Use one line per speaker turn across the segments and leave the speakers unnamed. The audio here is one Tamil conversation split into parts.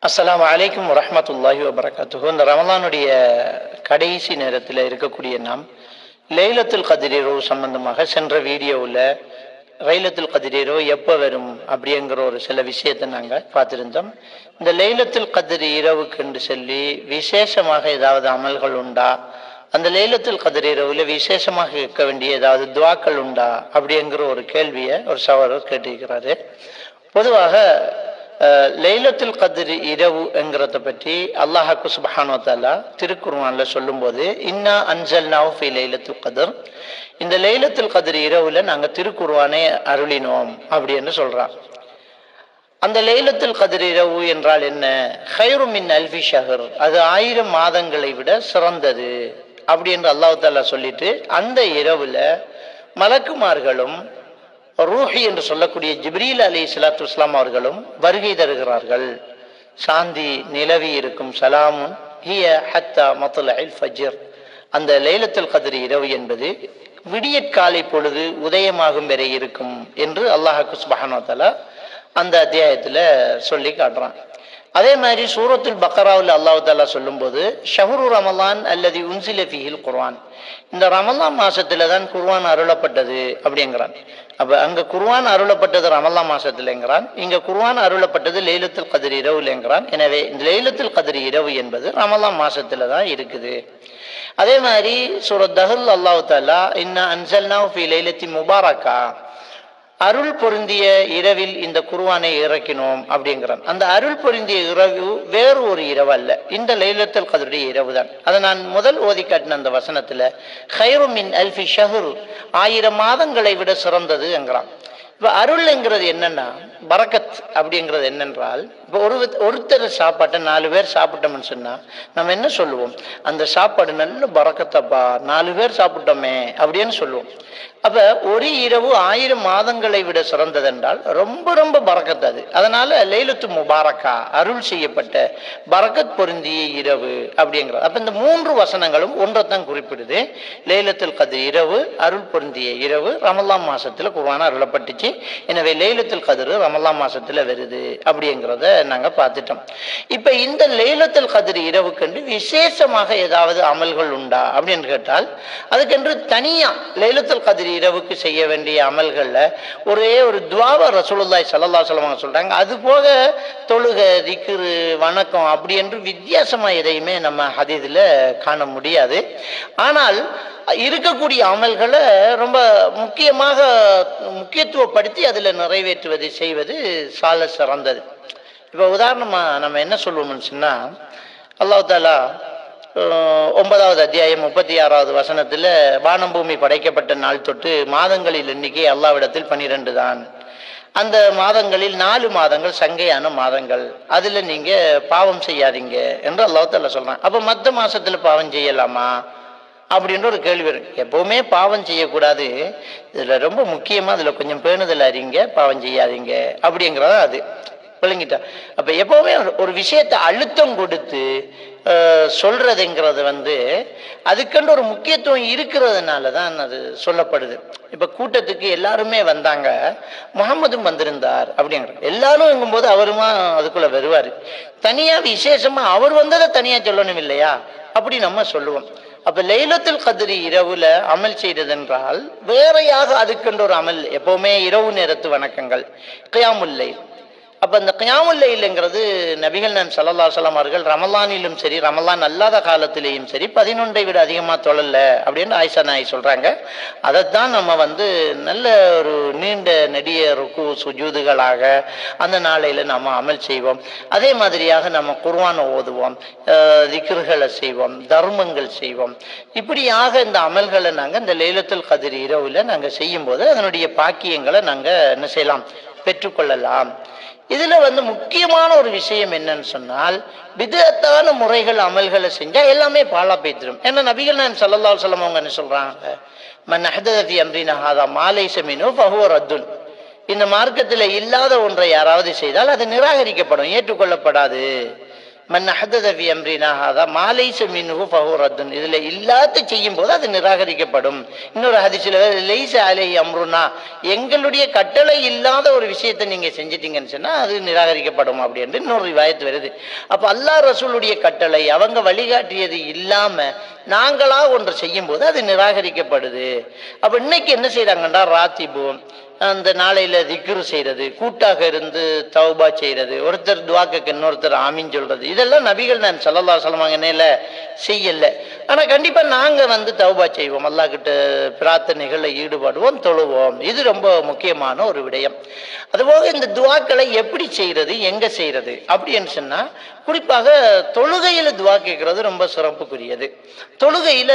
அஸ்ஸலாமு அலைக்கும் வரஹ்மத்துல்லாஹி வபரகாத்துஹு. இந்த ரமலானுடைய கடைசி நேரத்தில் இருக்கக்கூடிய நாம் லைலத்துல் கத்ர் இரவு சம்பந்தமாக சென்ற வீடியோவில் லைலத்துல் கத்ர் இரவு எப்போ வரும் அப்படிங்கிற ஒரு சில விஷயத்தை நாங்கள் பார்த்துருந்தோம். இந்த லைலத்துல் கத்ர் இரவுக்கு என்று சொல்லி விசேஷமாக ஏதாவது அமல்கள் உண்டா, அந்த லைலத்துல் கத்ர் இரவுல விசேஷமாக இருக்க வேண்டிய ஏதாவது துவாக்கள் உண்டா அப்படிங்கிற ஒரு கேள்வியை ஒரு சகோதரர் கேட்டிருக்கிறாரு. பொதுவாக லைலத்துல் கத்ர் இரவு என்கிறத பற்றி அல்லாஹ் சுப்ஹானஹு வ தஆலா திருக்குர்ஆன்ல சொல்லும்போது இன்னா அன்ஸல்னாஹு ஃபீ லைலத்துல் கத்ர், இந்த லைலத்துல் கத்ர் இரவுல நாங்கள் திருக்குர்ஆனை அருளினோம் அப்படின்னு சொல்றான். அந்த லைலத்துல் கத்ர் இரவு என்றால் என்ன? கைரு மின் அல்ஃபி ஷஹர், அது 1000 மாதங்களை விட சிறந்தது அப்படி என்று அல்லாஹ் தஆலா சொல்லிட்டு அந்த இரவுல மலக்குமார்களும் ரூஹி என்று சொல்லக்கூடிய ஜிப்ரீல் அலைஹிஸ்ஸலாத்து வஸ்ஸலாம் அவர்களும் வருகை தருகிறார்கள். சாந்தி நிலவி இருக்கும், சலாமுன் ஹிய ஹத்தா மத்லஇல் ஃபஜ்ர். அந்த லைலத்துல் கத்ர் இரவு என்பது விடியற்காலை பொழுது உதயமாகும் வரை இருக்கும் என்று அல்லாஹ் சுப்ஹானஹு வ தஆலா அந்த அத்தியாயத்தில் சொல்லி காட்டுறான். அதே மாதிரி சூரத்துல் பக்ராவில் அல்லாஹ் தஆலா சொல்லும்போது ஷஹ்ரு ரமலான் அல்லதி உன்சில ஃபீஹில் குர்ஆன், இந்த ரமலான் மாசத்துல தான் குர்ஆன் அருளப்பட்டது அப்படிங்கிறான். அப்ப அங்க குர்ஆன் அருளப்பட்டது ரமலான் மாசத்துலங்கிறான், இங்க குர்ஆன் அருளப்பட்டது லைலத்துல் கத்ர் இரவுலங்கிறான். எனவே இந்த லைலத்துல் கத்ர் இரவு என்பது ரமலான் மாசத்துல தான் இருக்குது. அதே மாதிரி சூரத் தஹ்ல் அல்லாஹ் தஆலா இன்னா அன்ஸல்னாஹு ஃபீ லைலத்தின் முபாரக்கா, அருள் பொருந்திய இரவில் இந்த குர்ஆனை இறக்கினோம் அப்படிங்கிறான். அந்த அருள் பொருந்திய இரவு வேறு ஒரு இரவு அல்ல, இந்த லைலத்துல் கத்ருடைய இரவு தான். அதை நான் முதல் ஓதி காட்டின அந்த வசனத்துல கைரு மின் அல்ஃபி ஷஹர், 1000 மாதங்களை விட சிறந்தது என்கிறான். இப்போ அருள்ங்கிறது என்னன்னா பரக்கத் அப்படிங்கிறது என்னென்றால், இப்போ ஒருத்தர் சாப்பாட்டை 4 பேர் சாப்பிட்டோம்னு சொன்னா நம்ம என்ன சொல்லுவோம்? அந்த சாப்பாடு நல்ல பரக்கத்தப்பா, 4 பேர் சாப்பிட்டோமே அப்படின்னு சொல்லுவோம். அப்ப ஒரு இரவு 1000 மாதங்களை விட சிறந்தது என்றால் ரொம்ப ரொம்ப பரக்கத் அது. அதனால லைலத்து முபாரக்கா, அருள் செய்யப்பட்ட பரக்கத் பொருந்திய இரவு அப்படிங்கிறது. அப்ப இந்த 3 வசனங்களும் ஒன்றைத்தான் குறிப்பிடுது. லைலத்துல் கத்ர் இரவு, அருள் பொருந்திய இரவு, ரமலான் மாசத்துல குர்ஆன் அருளப்பட்டுச்சு. எனவே லைலத்துல் கத்ர் ரமலான் மாசத்துல வருது அப்படிங்கிறத நாங்க பார்த்துட்டோம். இப்ப இந்த லைலத்துல் கத்ர் இரவுக்கென்று விசேஷமாக ஏதாவது அமல்கள் உண்டா அப்படின்னு கேட்டால், அதுக்கென்று தனியா லைலத்துல் கத்ர் இரவுக்கு செய்ய வேண்டிய அமல்கள்ல ஒரே ஒரு துஆவை ரசூலுல்லாஹி ஸல்லல்லாஹு அலைஹி வஸல்லம் சொல்றாங்க. அது போக தொழுகை, திக்ரு, வணக்கம் அப்படி என்று வித்தியாசமா எதையுமே நம்ம ஹதீஸ்ல காண முடியாது. ஆனால் இருக்கக்கூடிய அமல்களை ரொம்ப முக்கியத்துவப்படுத்தி அதில் நிறைவேற்றுவது செய்வது சால சிறந்தது. இப்போ உதாரணமா நம்ம என்ன சொல்லுவோம்னு சொன்னா, அல்லாஹ் தஆலா 9வது அத்தியாயம் 36வது வசனத்துல வானம் பூமி படைக்கப்பட்ட நாள் தொட்டு மாதங்களில் எண்ணிக்கை அல்லாஹ்விடத்தில் 12 தான். அந்த மாதங்களில் 4 மாதங்கள் சங்கையான மாதங்கள், அதுல நீங்க பாவம் செய்யாதீங்க என்று அல்லாஹ் தஆலா சொல்றான். அப்ப மற்ற மாசத்துல பாவம் செய்யலாமா அப்படின்ற ஒரு கேள்வி இருக்கு. எப்பவுமே பாவம் செய்யக்கூடாது, இதுல ரொம்ப முக்கியமா அதுல கொஞ்சம் பேணுதல் அறிங்க, பாவம் செய்யாதீங்க அப்படிங்கிறதா அது விளங்கிட்டா. அப்ப எப்பவுமே ஒரு விஷயத்தை அழுத்தம் கொடுத்து சொல்றதுங்கிறது அதுக்கென்று ஒரு முக்கியத்துவம் இருக்கிறதுனால தான் அது சொல்லப்படுது. இப்ப கூட்டத்துக்கு எல்லாருமே வந்தாங்க, முஹம்மதும் வந்திருந்தார் அப்படிங்கிற எல்லாரும் இருக்கும்போது அவருமா அதுக்குள்ள வருவாரு. தனியா விசேஷமா அவர் வந்ததை தனியா சொல்லணும் இல்லையா, அப்படி நம்ம சொல்லுவோம். அப்ப லைலத்துல் கத்ர் இரவுல அமல் செய்தது என்றால் வேறையாக அதுக்கென்று ஒரு அமல். எப்பவுமே இரவு நேரத்து வணக்கங்கள், கியாமுல் லைல். அப்ப இந்த கியாமுல் லைல்ங்கிறது நபிகள் நாயகம் ஸல்லல்லாஹு அலைஹி வஸல்லம் அவர்கள் ரமலானிலும் சரி ரமலான் அல்லாத காலத்திலேயும் சரி 11ஐ விட அதிகமா தொழல அப்படின்னு ஆயிஷா நாயகி சொல்றாங்க. அதைத்தான் நம்ம நல்ல ஒரு நீண்ட நெடிய ருக்கு சுஜூதுகளாக அந்த நாளையில நம்ம அமல் செய்வோம். அதே மாதிரியாக நம்ம குர்ஆனை ஓதுவோம், திக்ருகளை செய்வோம், தர்மங்கள் செய்வோம். இப்படியாக இந்த அமல்களை நாங்க இந்த லைலத்துல் கத்ர் இரவுல நாங்க செய்யும் போது அதனுடைய பாக்கியங்களை நாங்க என்ன செய்யலாம், பெற்றுக்கொள்ளலாம். இதுல முக்கியமான ஒரு விஷயம் என்னன்னு சொன்னால், பிதஅத்தான முறைகள் அமல்களை செஞ்சா எல்லாமே பாழா போய்த்திரும். ஏன்னா நபிகள் நாயகம் ஸல்லல்லாஹு அலைஹி வஸல்லம் அவங்க என்ன சொல்றாங்க, மன் அஹ்தஸ ஃபீ அம்ரினா ஹாதா மா லைஸ மின்ஹு ஃபஹுவ ரத்துன், இந்த மார்க்கத்தில் இல்லாத ஒன்றை யாராவது செய்தால் அது நிராகரிக்கப்படும், ஏற்றுக்கொள்ளப்படாது. மன் அஹ்தஸ ஃபீ அம்ரினா ஹாதா மா லைஸ மின்ஹு ஃபஹுவ ரத்துன். இதுல இல்லாத செய்யும் போது அது நிராகரிக்கப்படும். இன்னொரு ஹதீஸ்ல லைஸ அலைஹி அம்ருனா, எங்களுடைய கட்டளை இல்லாத ஒரு விஷயத்தை நீங்க செஞ்சிட்டீங்கன்னு சொன்னா அது நிராகரிக்கப்படும் அப்படின்னு இன்னொரு ரிவாயத் வருது. அப்ப அல்லாஹ் ரசூலுடைய கட்டளை அவங்க வழிகாட்டியது இல்லாம நாங்களா ஒன்று செய்யும் போது அது நிராகரிக்கப்படுது. அப்ப இன்னைக்கு என்ன செய்யறாங்கன்னா, ராத்திபு அந்த நாளையில திக்ரு செய்யறது, கூட்டாக இருந்து தௌபா செய்யறது, ஒருத்தர் துவாக்கு இன்னொருத்தர் ஆமீன் சொல்றது, இதெல்லாம் நபிகள் நான் ஸல்லல்லாஹு அலைஹி வஸல்லம் செய்யல. ஆனா கண்டிப்பா நாங்க தௌபா செய்வோம், அல்லாஹ் கிட்ட பிரார்த்தனைகள்ல ஈடுபடுவோம், தொழுவோம். இது ரொம்ப முக்கியமான ஒரு விடயம். அதுபோக இந்த துவாக்களை எப்படி செய்யறது, எங்க செய்யறது அப்படின்னு சொன்னா, குறிப்பாக தொழுகையில துவா கேட்கறது ரொம்ப சிறப்புக்குரியது. தொழுகையில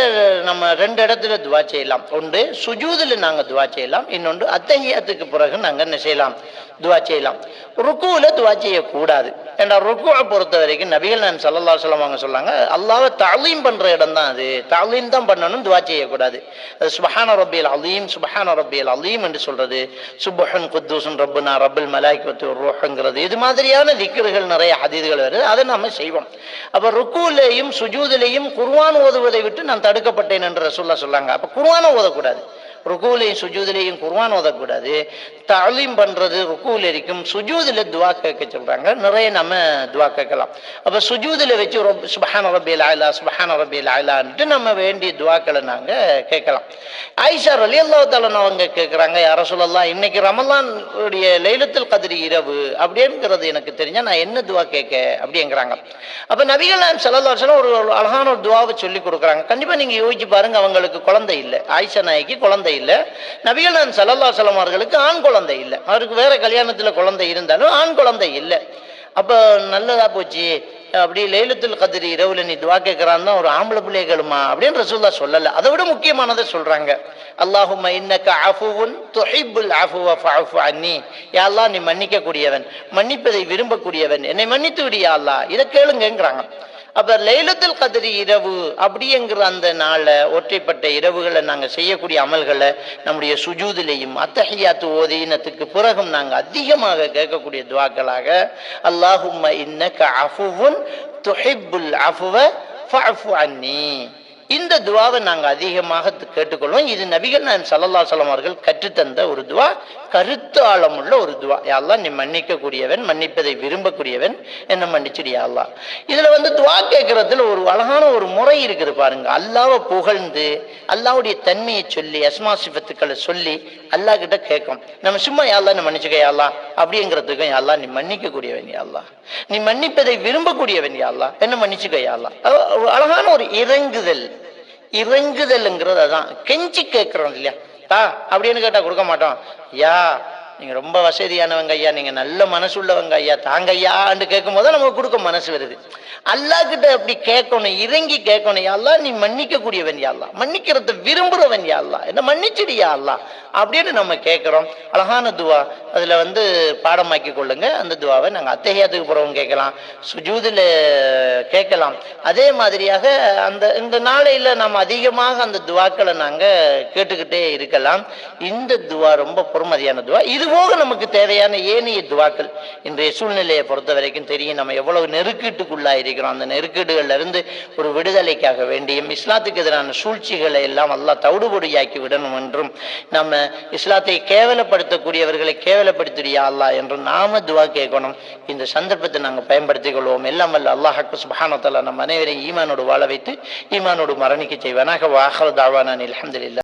நம்ம 2 இடத்துல துவா செய்யலாம். ஒன்று சுஜூதுல நாங்க துவா செய்யலாம், இன்னொன்று அத்தஹியாத்துக்கு பிறகு நாங்க என்ன செய்யலாம், துவா செய்யலாம். ருக்குல துவா செய்யக்கூடாது. ஏன்னா ருக்குவை பொறுத்த வரைக்கும் நபிகள் நான் ஸல்லல்லாஹு அலைஹி வஸல்லம் அவங்க சொன்னாங்க, அல்லாஹ்வை தஅலீம் பண்ற இடம் தான் அது, தஅலீம் தான் பண்ணணும், துவா செய்யக்கூடாது. அது சுப்ஹான ரப்பியல் அலீம், சுப்ஹான ரப்பியல் அலீம் என்று சொல்றது, சுப்ஹுன் குத்தூசுன் ரப்புனா ரப்புல் மலாயிகத்து வர்ரூஹ்ங்கிறது, இது மாதிரியான திக்ருகள் நிறைய ஹதீஸ்கள் வருது, அதை நம்ம செய்வோம். அப்ப ருக்குலையும் சுஜூதிலையும் குர்ஆன் ஓதுவதை விட்டு நான் தடுக்கப்பட்டேன் என்று ரசூலுல்லாஹ் சொன்னாங்க. அப்ப குர்ஆனை ஓதக்கூடாது, ருக்குலையும் சுஜூதிலையும் குர்ஆன் ஓதக்கூடாது. தஅலீம் பண்றது ருக்குல இருக்கும், சுஜூதுல துவா கேட்க சொல்றாங்க, நிறைய நம்ம துவா கேட்கலாம். அப்ப சுஜூதுல வச்சு சுப்ஹான ரப்பியல் அலா சுப்ஹான ரப்பியல் அலான்னு நம்ம வேண்டிய துவாக்களை நாங்க கேட்கலாம். ஆயிஷா ரலியல்லாஹு தஆலா அவங்க கேட்கிறாங்க, யா ரசூலல்லாஹ், இன்னைக்கு ரமலான் உடைய லைலத்துல் கத்ர் இரவு அப்படிங்கிறது எனக்கு தெரிஞ்சா நான் என்ன துவா கேட்க அப்படிங்கிறாங்க. அப்ப நபிகள் நாயகம் ஸல்லல்லாஹு அலைஹி வஸல்லம் ஒரு அழகான ஒரு துவாவை சொல்லி கொடுக்குறாங்க. கண்டிப்பா நீங்க யோசிச்சு பாருங்க, அவங்களுக்கு குழந்தை இல்லை, ஆயிஷா நாய்க்கு குழந்தை இல்லை, நபிகள் நாயகம் ஸல்லல்லாஹு அலைஹி வஸல்லம் அவர்களுக்கு ஆண் குழந்தை இல்லை, அவருக்கு வேற கல்யாணத்துல குழந்தை இருந்தாலும் ஆண் குழந்தை இல்லை. அப்ப நல்லதா போச்சு, அப்படி லைலத்துல் கத்ர் இரவுல நீ துவா கேட்கிறான் ஒரு ஆம்பளை பிள்ளைகளுமா அப்படின்னு ரசூலுல்லாஹ் சொல்லல. அதை விட முக்கியமானதை சொல்றாங்க, அல்லாஹும்ம இன்னக அஃபுவுன் துஹிப்புல் அஃபுவ ஃபஅஃபு அன்னி, யா அல்லாஹ் நீ மன்னிக்க கூடியவன், மன்னிப்பதை விரும்பக்கூடியவன், என்னை மன்னித்து விடு யா அல்லாஹ், இதை கேளுங்கிறாங்க. அப்ப லைலத்துல் கத்ர் இரவு அப்படிங்கிற அந்த நாளை, ஒற்றைப்பட்ட இரவுகளை நாங்க செய்யக்கூடிய அமல்களை நம்முடைய சுஜூதிலையும் அத்தஹியாத்து ஓதினத்துக்கு பிறகும் நாங்க அதிகமாக கேட்கக்கூடிய துவாக்களாக, அல்லாஹும்ம இன்னக அஃபுவுன் துஹிப்புல் அஃபுவ ஃபஅஃபு அன்னி, இந்த துவாவை நாங்க அதிகமாக கேட்டுக்கொள்வோம். இது நபிகள் நாயகம் ஸல்லல்லாஹு அலைஹி வஸல்லம் அவர்கள் கற்றுத்தந்த ஒரு துவா, கருத்து ஆழமுள்ள ஒரு துவா. யா அல்லாஹ் நீ மன்னிக்க கூடியவன், மன்னிப்பதை விரும்பக்கூடியவன், என்ன மன்னிச்சுடு யா அல்லாஹ். இதுல துவா கேட்கறதுல ஒரு அழகான ஒரு முறை இருக்குது பாருங்க. அல்லாஹ்வை புகழ்ந்து அல்லாஹ்வுடைய தன்மையை சொல்லி அஸ்மா சிஃபத்துக்களை சொல்லி அல்லாஹ் கிட்ட கேட்கும். நம்ம சும்மா யா அல்லாஹ் நீ மன்னிச்சுக்க யா அல்லாஹ் அப்படிங்கிறதுக்கும், யா அல்லாஹ் நீ மன்னிக்க கூடியவன் யா அல்லாஹ், நீ மன்னிப்பதை விரும்பக்கூடியவன் யா அல்லாஹ், என்ன மன்னிச்சுக்க யா அல்லாஹ். அழகான ஒரு இறங்குதல்ங்கிறது அதான். கெஞ்சி கேட்கிறோம் இல்லையா, அப்படின்னு கேட்டா கொடுக்க மாட்டோம். யா நீங்க ரொம்ப வசதியானவங்க ஐயா, நீங்க நல்ல மனசு உள்ளவங்க ஐயா, தாங்க ஐயான்னு கேட்கும் போது நமக்கு கொடுக்க மனசு வருது. அல்லாஹ் கிட்ட அப்படி கேட்கணும், இறங்கி கேட்கணும், யா அல்லாஹ் நீ மன்னிக்க கூடியவன் யா அல்லாஹ், மன்னிக்கிறத விரும்புறவன் யா அல்லாஹ், என்ன மன்னிச்சுடு யா அல்லாஹ் அப்படின்னு நம்ம கேட்கிறோம். அழகான துவா, அதுல பாடமாக்கி கொள்ளுங்க. அந்த துவாவை நாங்க அத்தஹியாத்துக்கு போறவங்க கேட்கலாம், சுஜூதுல கேட்கலாம். அதே மாதிரியாக இந்த நாளையில நாம் அதிகமாக அந்த துவாக்களை நாங்க கேட்டுக்கிட்டே இருக்கலாம். இந்த துவா ரொம்ப பொறுமதியான துவா. இது போக நமக்கு தேவையான ஏனைய துவாக்கள் இன்றைய சூழ்நிலையை பொறுத்த வரைக்கும் தெரியும், நம்ம எவ்வளவு நெருக்கீட்டுக்குள்ளா இருக்கிறோம். அந்த நெருக்கீடுகள்ல இருந்து ஒரு விடுதலைக்காக வேண்டியும், இஸ்லாத்துக்கு எதிரான சூழ்ச்சிகளை எல்லாம் அல்லாஹ் தவிடுபொடியாக்கி விடணும் என்றும், நம்ம இஸ்லாத்தை கேவலப்படுத்தக்கூடியவர்களை கேவலப்படுத்தியா அல்லாஹ் என்று நாம துவா கேட்கணும். இந்த சந்தர்ப்பத்தை நாங்கள் பயன்படுத்திக் கொள்வோம். எல்லாம் வல்ல அல்லாஹ் சுப்ஹானஹு வ தஆலா நம் அனைவரையும் ஈமானோடு வாழ வைத்து ஈமானோடு மரணிக்க செய்வானாக. வ ஆகிரு தஅவானா அல்ஹம்துலில்லாஹ்.